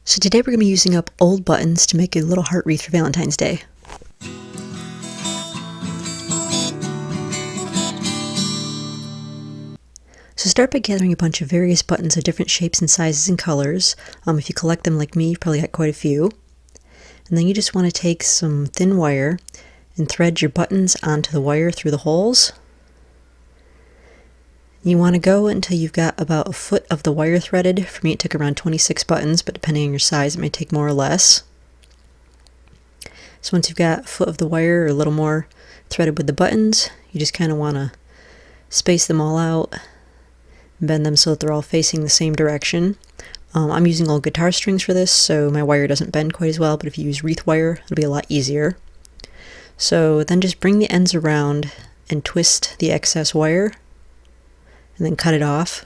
So today we're going to be using up old buttons to make a little heart wreath for Valentine's Day. So start by gathering a bunch of various buttons of different shapes and sizes and colors. If you collect them like me, you've probably got quite a few. And then you just want to take some thin wire and thread your buttons onto the wire through the holes. You want to go until you've got about a foot of the wire threaded. For me it took around 26 buttons, but depending on your size it may take more or less. So once you've got a foot of the wire or a little more threaded with the buttons, you just kind of want to space them all out, bend them so that they're all facing the same direction. I'm using old guitar strings for this, so my wire doesn't bend quite as well, but if you use wreath wire it'll be a lot easier. So then just bring the ends around and twist the excess wire, and then cut it off,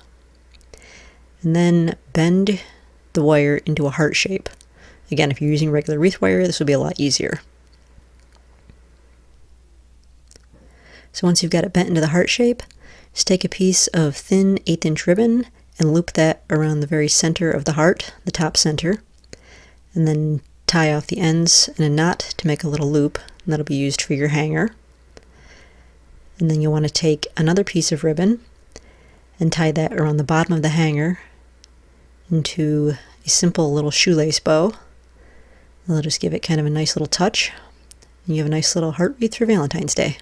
and then bend the wire into a heart shape. Again, if you're using regular wreath wire, this will be a lot easier. So once you've got it bent into the heart shape, just take a piece of thin 1/8" ribbon and loop that around the very center of the heart, the top center, and then tie off the ends in a knot to make a little loop, and that'll be used for your hanger. And then you'll want to take another piece of ribbon and tie that around the bottom of the hanger into a simple little shoelace bow. That'll just give it kind of a nice little touch, and you have a nice little heart wreath for Valentine's Day.